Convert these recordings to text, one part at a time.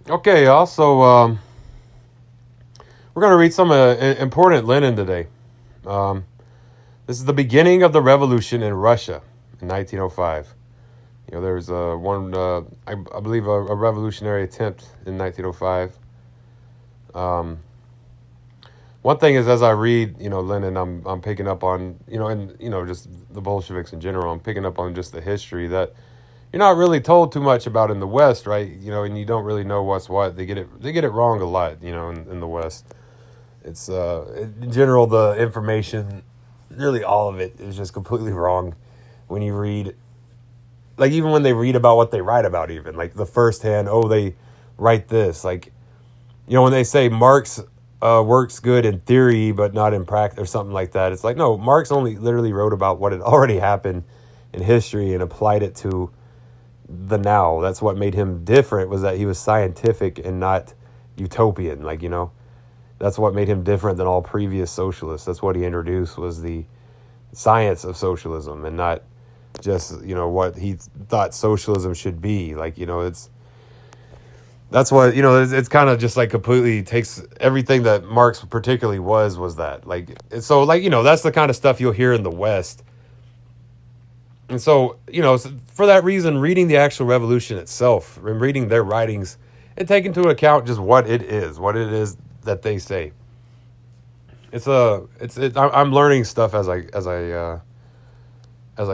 Okay, y'all. So we're going to read some important Lenin today. Um, this is the beginning of the revolution in Russia in 1905. There's I believe, a revolutionary attempt in 1905. One thing is, as I read, Lenin, I'm picking up on, and just the Bolsheviks in general. I'm picking up on just the history that you're not really told too much about in the West, right? And you don't really know what's what. They get it wrong a lot, in the West. It's in general, the information, really all of it is just completely wrong when you read. Like, even when they read about what they write about, even like the firsthand, they write this, like, when they say Marx works good in theory but not in practice or something like that. It's like, no, Marx only literally wrote about what had already happened in history and applied it to the now. That's what made him different, was that he was scientific and not utopian. Like, that's what made him different than all previous socialists. That's what he introduced, was the science of socialism, and not just, what he thought socialism should be. Like, that's what, it's kind of just like completely takes everything that Marx particularly was that. Like, so, like, that's the kind of stuff you'll hear in the West. And so, for that reason, reading the actual revolution itself and reading their writings and taking into account just what it is that they say. I'm learning stuff as I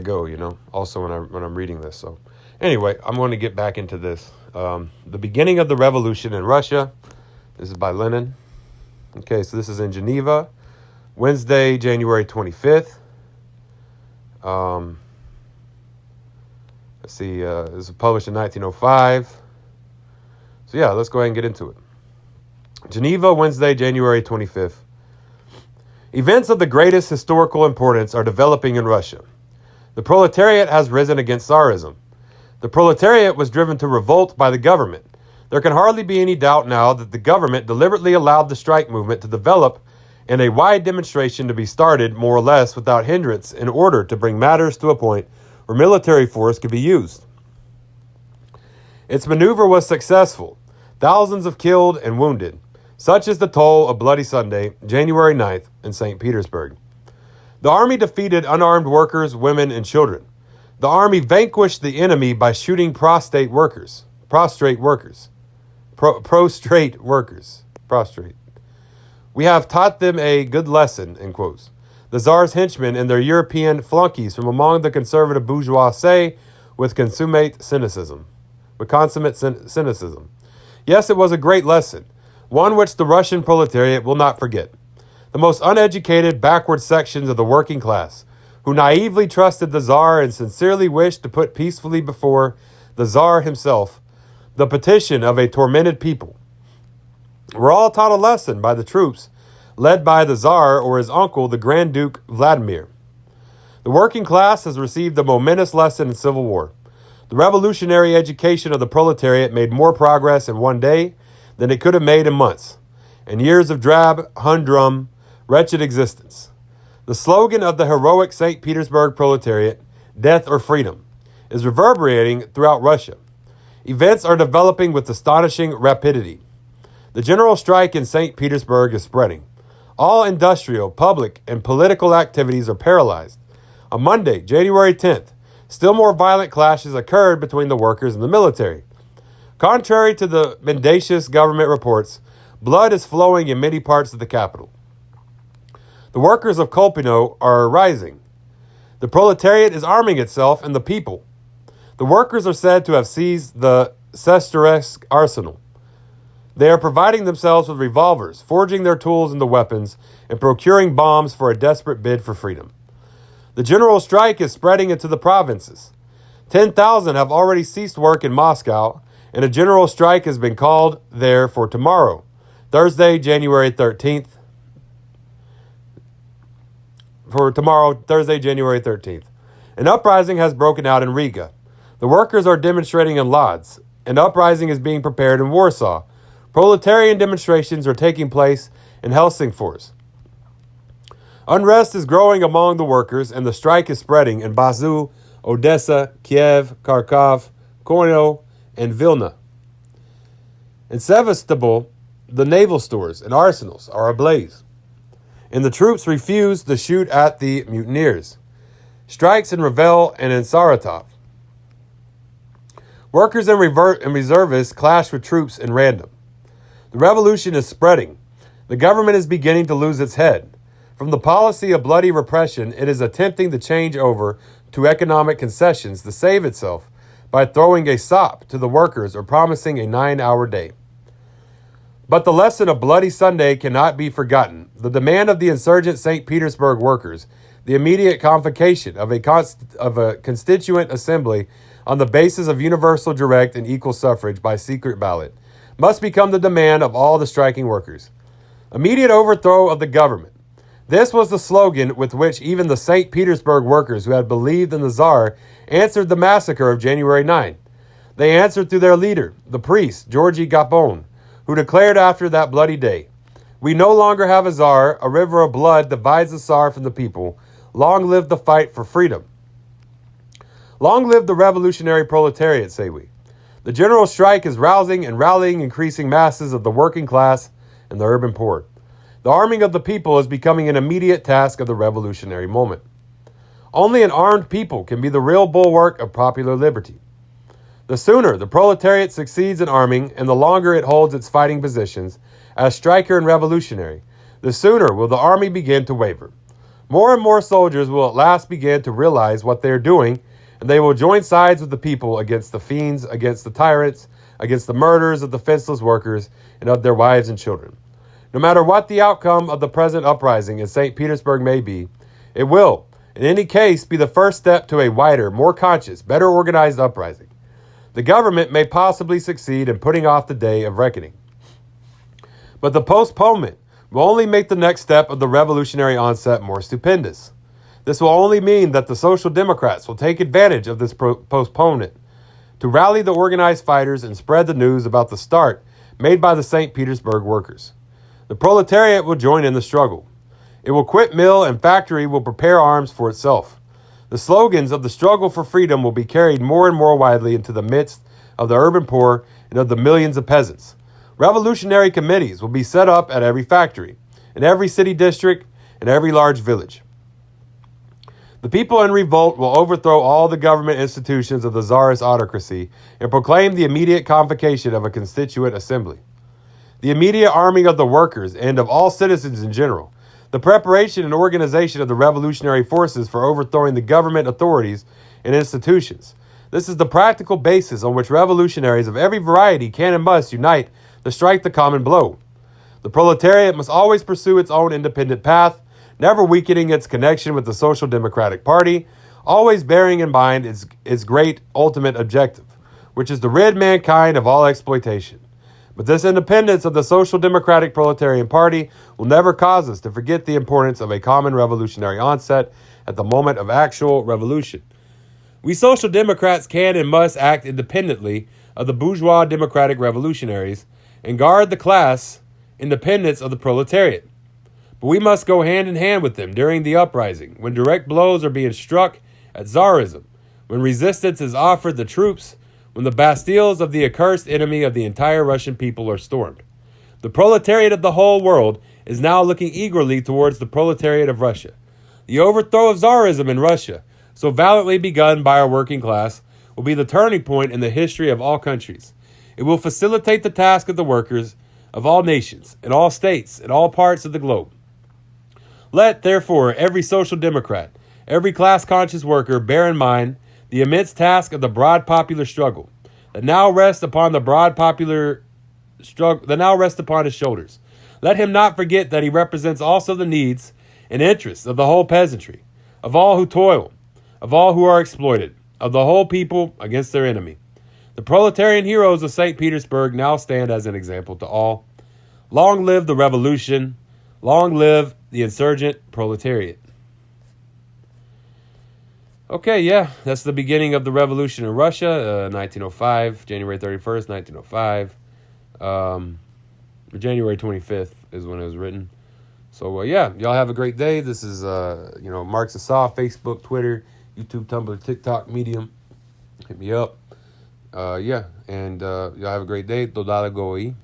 go, also when I'm reading this. So anyway, I'm going to get back into this. The beginning of the revolution in Russia. This is by Lenin. Okay, so this is in Geneva, Wednesday, January 25th. Let's see, this was published in 1905. So yeah, let's go ahead and get into it. Geneva, Wednesday, January 25th. Events of the greatest historical importance are developing in Russia. The proletariat has risen against Tsarism. The proletariat was driven to revolt by the government. There can hardly be any doubt now that the government deliberately allowed the strike movement to develop and a wide demonstration to be started more or less without hindrance in order to bring matters to a point where military force could be used. Its maneuver was successful. Thousands of killed and wounded. Such is the toll of Bloody Sunday, January 9th, in St. Petersburg. The army defeated unarmed workers, women, and children. The army vanquished the enemy by shooting prostrate workers. We have taught them a good lesson, in quotes. The Tsar's henchmen and their European flunkies from among the conservative bourgeoisie with consummate cynicism. Yes, it was a great lesson, one which the Russian proletariat will not forget. The most uneducated, backward sections of the working class, who naively trusted the Tsar and sincerely wished to put peacefully before the Tsar himself the petition of a tormented people, were all taught a lesson by the troops led by the Tsar or his uncle, the Grand Duke Vladimir. The working class has received a momentous lesson in civil war. The revolutionary education of the proletariat made more progress in one day than it could have made in months, and years of drab, humdrum, wretched existence. The slogan of the heroic St. Petersburg proletariat, death or freedom, is reverberating throughout Russia. Events are developing with astonishing rapidity. The general strike in St. Petersburg is spreading. All industrial, public, and political activities are paralyzed. On Monday, January 10th, still more violent clashes occurred between the workers and the military. Contrary to the mendacious government reports, blood is flowing in many parts of the capital. The workers of Kolpino are rising. The proletariat is arming itself and the people. The workers are said to have seized the Sesteresk arsenal. They are providing themselves with revolvers, forging their tools into weapons, and procuring bombs for a desperate bid for freedom. The general strike is spreading into the provinces. 10,000 have already ceased work in Moscow, and a general strike has been called there for tomorrow, Thursday, January 13th. Thursday, January 13th. An uprising has broken out in Riga. The workers are demonstrating in Lodz. An uprising is being prepared in Warsaw. Proletarian demonstrations are taking place in Helsingfors. Unrest is growing among the workers, and the strike is spreading in Bazu, Odessa, Kiev, Kharkov, Korno, and Vilna. In Sevastopol, the naval stores and arsenals are ablaze, and the troops refuse to shoot at the mutineers. Strikes in Revel and in Saratov. Workers and reservists clash with troops in Random. The revolution is spreading. The government is beginning to lose its head. From the policy of bloody repression, it is attempting to change over to economic concessions to save itself by throwing a sop to the workers or promising a 9-hour day. But the lesson of Bloody Sunday cannot be forgotten. The demand of the insurgent St. Petersburg workers, the immediate convocation of a constituent assembly on the basis of universal, direct, and equal suffrage by secret ballot, must become the demand of all the striking workers. Immediate overthrow of the government. This was the slogan with which even the St. Petersburg workers who had believed in the Tsar answered the massacre of January 9. They answered through their leader, the priest, Georgy Gapon, who declared after that bloody day, "We no longer have a Tsar. A river of blood divides the Tsar from the people. Long live the fight for freedom." Long live the revolutionary proletariat, say we. The general strike is rousing and rallying increasing masses of the working class and the urban poor. The arming of the people is becoming an immediate task of the revolutionary moment. Only an armed people can be the real bulwark of popular liberty. The sooner the proletariat succeeds in arming and the longer it holds its fighting positions as striker and revolutionary, the sooner will the army begin to waver. More and more soldiers will at last begin to realize what they are doing, and they will join sides with the people against the fiends, against the tyrants, against the murderers of defenseless workers and of their wives and children. No matter what the outcome of the present uprising in St. Petersburg may be, it will, in any case, be the first step to a wider, more conscious, better organized uprising. The government may possibly succeed in putting off the day of reckoning. But the postponement will only make the next step of the revolutionary onset more stupendous. This will only mean that the Social Democrats will take advantage of this postponement to rally the organized fighters and spread the news about the start made by the St. Petersburg workers. The proletariat will join in the struggle. It will quit mill and factory will prepare arms for itself. The slogans of the struggle for freedom will be carried more and more widely into the midst of the urban poor and of the millions of peasants. Revolutionary committees will be set up at every factory, in every city district, and every large village. The people in revolt will overthrow all the government institutions of the Tsarist autocracy and proclaim the immediate convocation of a constituent assembly. The immediate arming of the workers and of all citizens in general. The preparation and organization of the revolutionary forces for overthrowing the government authorities and institutions. This is the practical basis on which revolutionaries of every variety can and must unite to strike the common blow. The proletariat must always pursue its own independent path, never weakening its connection with the Social Democratic Party, always bearing in mind its great ultimate objective, which is to rid mankind of all exploitation. But this independence of the Social Democratic Proletarian Party will never cause us to forget the importance of a common revolutionary onset at the moment of actual revolution. We Social Democrats can and must act independently of the bourgeois democratic revolutionaries and guard the class independence of the proletariat. But we must go hand in hand with them during the uprising, when direct blows are being struck at Tsarism, when resistance is offered the troops, when the bastilles of the accursed enemy of the entire Russian people are stormed. The proletariat of the whole world is now looking eagerly towards the proletariat of Russia. The overthrow of Tsarism in Russia, so valiantly begun by our working class, will be the turning point in the history of all countries. It will facilitate the task of the workers of all nations, in all states, in all parts of the globe. Let, therefore, every social democrat, every class-conscious worker bear in mind the immense task of the broad popular struggle that now rests upon his shoulders. Let him not forget that he represents also the needs and interests of the whole peasantry, of all who toil, of all who are exploited, of the whole people against their enemy. The proletarian heroes of St. Petersburg now stand as an example to all. Long live the revolution. Long live the insurgent proletariat. Okay, yeah, that's the beginning of the revolution in Russia, 1905, January 31st, 1905. January 25th is when it was written. So, yeah, y'all have a great day. This is, Marxist Saw, Facebook, Twitter, YouTube, Tumblr, TikTok, Medium. Hit me up. Yeah, and y'all have a great day. Todala goi.